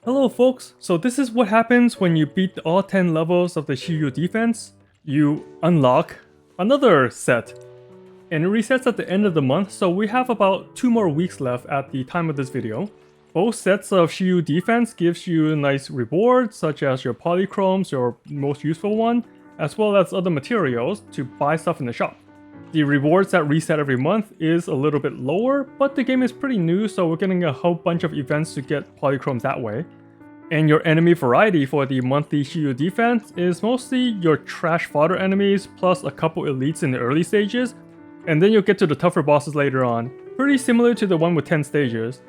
Hello folks, so this is what happens when you beat all 10 levels of the Shiyu defense. You unlock another set, and it resets at the end of the month, so we have about 2 more weeks left at the time of this video. Both sets of Shiyu defense gives you nice rewards such as your polychromes, your most useful one, as well as other materials to buy stuff in the shop. The rewards that reset every month is a little bit lower, but the game is pretty new, so we're getting a whole bunch of events to get polychromes that way. And your enemy variety for the monthly Shiyu defense is mostly your trash fodder enemies plus a couple elites in the early stages, and then you'll get to the tougher bosses later on, pretty similar to the one with 10 stages.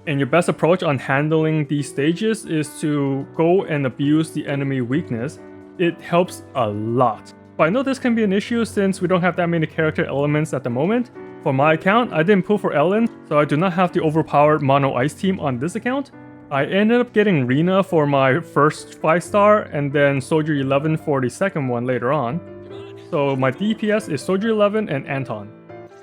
And your best approach on handling these stages is to go and abuse the enemy weakness. It helps a lot. But I know this can be an issue since we don't have that many character elements at the moment. For my account, I didn't pull for Ellen, so I do not have the overpowered mono ice team on this account. I ended up getting Rina for my first 5-star and then Soldier 11 for the second one later on. So my DPS is Soldier 11 and Anton.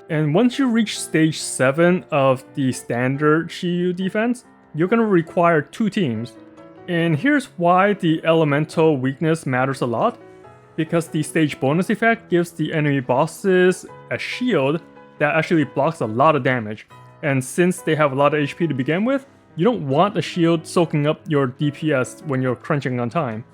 And once you reach stage 7 of the standard Shiyu defense, you're going to require 2 teams. And here's why the elemental weakness matters a lot. Because the stage bonus effect gives the enemy bosses a shield that actually blocks a lot of damage. And since they have a lot of HP to begin with, you don't want a shield soaking up your DPS when you're crunching on time.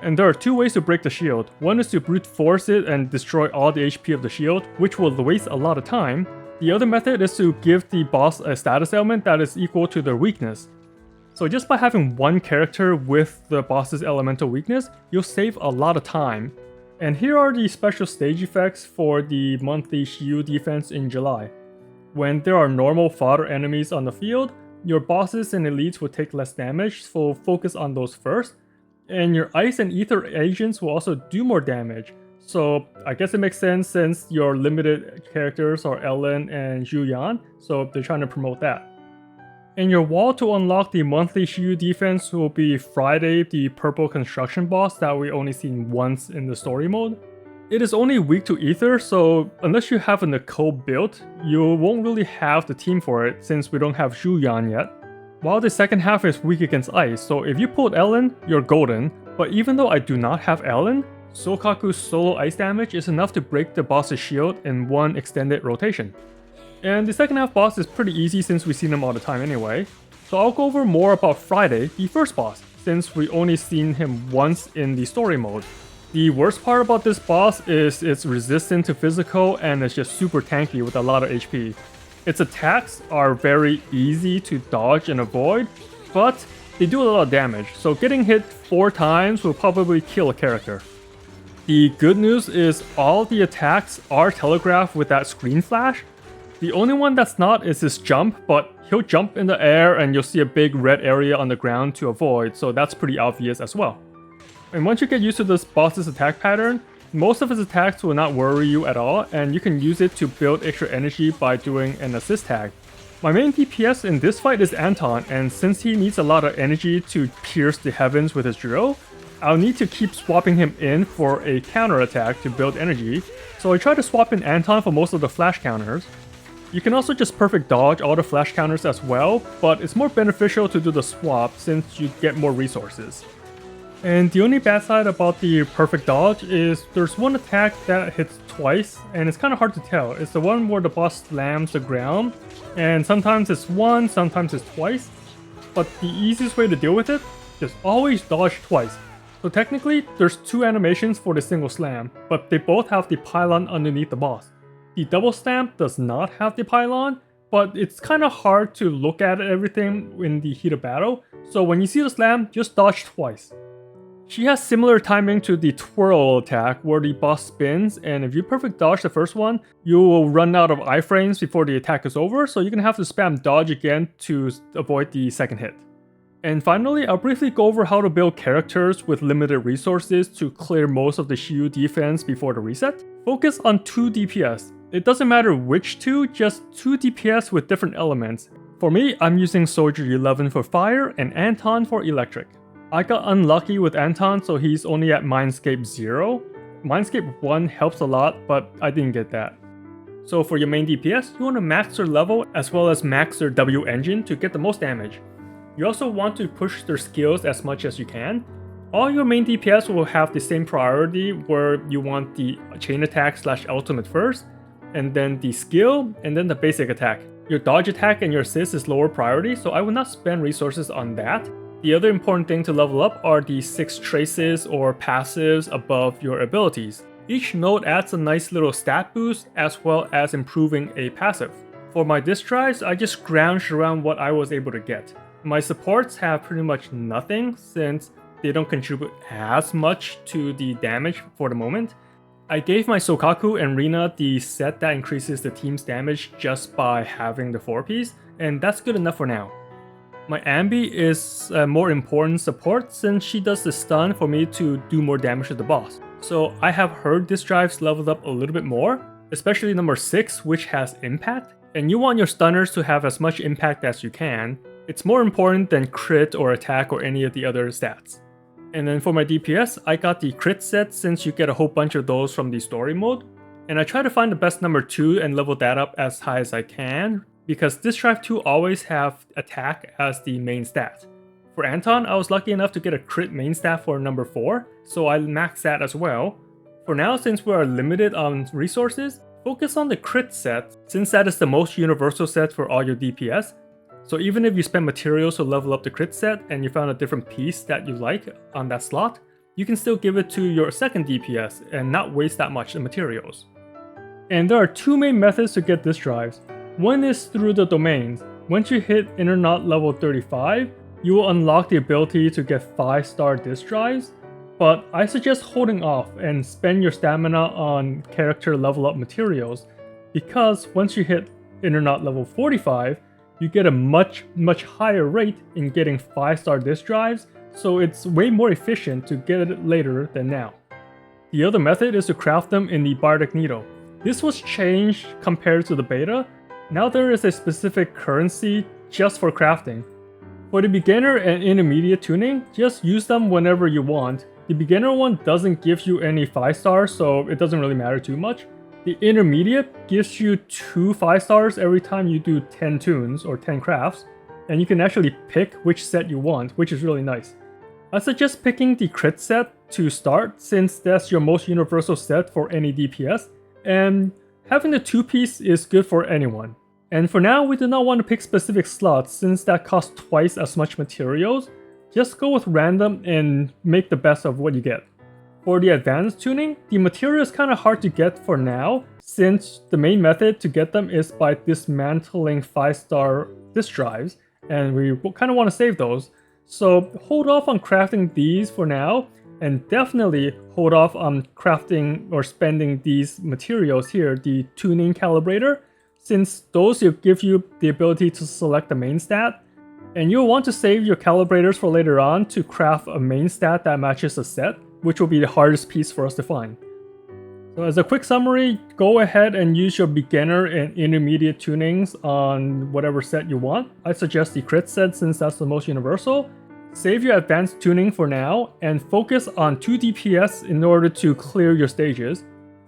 And there are 2 ways to break the shield. One is to brute force it and destroy all the HP of the shield, which will waste a lot of time. The other method is to give the boss a status ailment that is equal to their weakness. So just by having one character with the boss's elemental weakness, you'll save a lot of time. And here are the special stage effects for the monthly Shiyu defense in July. When there are normal fodder enemies on the field, your bosses and elites will take less damage, so focus on those first. And your ice and ether agents will also do more damage. So I guess it makes sense since your limited characters are Ellen and Zhu Yan, so they're trying to promote that. And your wall to unlock the monthly Shiyu defense will be Friday, the purple construction boss that we only seen once in the story mode. It is only weak to ether, so unless you have a Nicole built, you won't really have the team for it since we don't have Zhu Yan yet. While the second half is weak against ice, so if you pulled Ellen, you're golden. But even though I do not have Ellen, Sokaku's solo ice damage is enough to break the boss's shield in one extended rotation. And the second half boss is pretty easy since we see them all the time anyway. So I'll go over more about Friday, the first boss, since we only seen him once in the story mode. The worst part about this boss is it's resistant to physical and it's just super tanky with a lot of HP. Its attacks are very easy to dodge and avoid, but they do a lot of damage, so getting hit 4 times will probably kill a character. The good news is all the attacks are telegraphed with that screen flash. The only one that's not is his jump, but he'll jump in the air and you'll see a big red area on the ground to avoid, so that's pretty obvious as well. And once you get used to this boss's attack pattern, most of his attacks will not worry you at all, and you can use it to build extra energy by doing an assist tag. My main DPS in this fight is Anton, and since he needs a lot of energy to pierce the heavens with his drill, I'll need to keep swapping him in for a counter attack to build energy, so I try to swap in Anton for most of the flash counters. You can also just perfect dodge all the flash counters as well, but it's more beneficial to do the swap since you get more resources. And the only bad side about the perfect dodge is there's one attack that hits twice, and it's kind of hard to tell. It's the one where the boss slams the ground, and sometimes it's once, sometimes it's twice. But the easiest way to deal with it is always dodge twice. So technically, there's 2 animations for the single slam, but they both have the pylon underneath the boss. The double slam does not have the pylon, but it's kind of hard to look at everything in the heat of battle, so when you see the slam, just dodge twice. She has similar timing to the twirl attack where the boss spins, and if you perfect dodge the first one, you will run out of iframes before the attack is over, so you're gonna have to spam dodge again to avoid the second hit. And finally, I'll briefly go over how to build characters with limited resources to clear most of the Shiyu defense before the reset. Focus on 2 DPS. It doesn't matter which 2, just 2 DPS with different elements. For me, I'm using Soldier 11 for fire and Anton for electric. I got unlucky with Anton, so he's only at Mindscape 0. Mindscape 1 helps a lot, but I didn't get that. So for your main DPS, you want to max their level as well as max their W engine to get the most damage. You also want to push their skills as much as you can. All your main DPS will have the same priority where you want the chain attack / ultimate first, and then the skill, and then the basic attack. Your dodge attack and your assist is lower priority, so I would not spend resources on that. The other important thing to level up are the 6 traces or passives above your abilities. Each node adds a nice little stat boost as well as improving a passive. For my disc drives, I just scrounged around what I was able to get. My supports have pretty much nothing since they don't contribute as much to the damage for the moment. I gave my Sokaku and Rina the set that increases the team's damage just by having the 4-piece, and that's good enough for now. My Ambi is a more important support since she does the stun for me to do more damage to the boss. So I have her disc drives leveled up a little bit more, especially number 6, which has impact. And you want your stunners to have as much impact as you can. It's more important than crit or attack or any of the other stats. And then for my DPS, I got the crit set since you get a whole bunch of those from the story mode. And I try to find the best number 2 and level that up as high as I can, because this drive 2 always have attack as the main stat. For Anton, I was lucky enough to get a crit main stat for number 4, so I maxed that as well. For now, since we are limited on resources, focus on the crit set, since that is the most universal set for all your DPS. So even if you spend materials to level up the crit set and you found a different piece that you like on that slot, you can still give it to your second DPS and not waste that much in materials. And there are 2 main methods to get disc drives. One is through the domains. Once you hit inner knot level 35, you will unlock the ability to get 5-star disc drives, but I suggest holding off and spend your stamina on character level up materials, because once you hit inner knot level 45, you get a much higher rate in getting 5-star disc drives, so it's way more efficient to get it later than now. The other method is to craft them in the Bardic Needle. This was changed compared to the beta. Now there is a specific currency just for crafting. For the beginner and intermediate tuning, just use them whenever you want. The beginner one doesn't give you any 5-stars, so it doesn't really matter too much. The intermediate gives you 2 5-stars every time you do 10 tunes or 10 crafts, and you can actually pick which set you want, which is really nice. I suggest picking the crit set to start, since that's your most universal set for any DPS, and having the 2-piece is good for anyone. And for now, we do not want to pick specific slots since that costs twice as much materials. Just go with random and make the best of what you get. For the advanced tuning, the material is kind of hard to get for now since the main method to get them is by dismantling 5-star disc drives, and we kind of want to save those. So hold off on crafting these for now, and definitely hold off on crafting or spending these materials here, the tuning calibrator, since those will give you the ability to select the main stat, and you'll want to save your calibrators for later on to craft a main stat that matches the set, which will be the hardest piece for us to find. So as a quick summary, go ahead and use your beginner and intermediate tunings on whatever set you want. I suggest the crit set since that's the most universal. Save your advanced tuning for now, and focus on 2 DPS in order to clear your stages.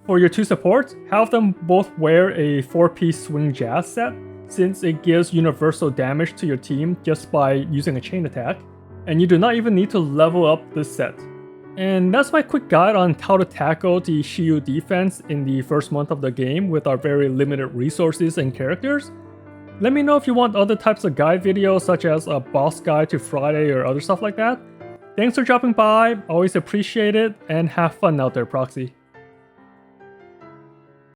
For your 2 supports, have them both wear a 4-piece swing jazz set, since it gives universal damage to your team just by using a chain attack, and you do not even need to level up this set. And that's my quick guide on how to tackle the Shiyu defense in the first month of the game with our very limited resources and characters. Let me know if you want other types of guide videos such as a boss guide to Friday or other stuff like that. Thanks for dropping by, always appreciate it, and have fun out there, Proxy.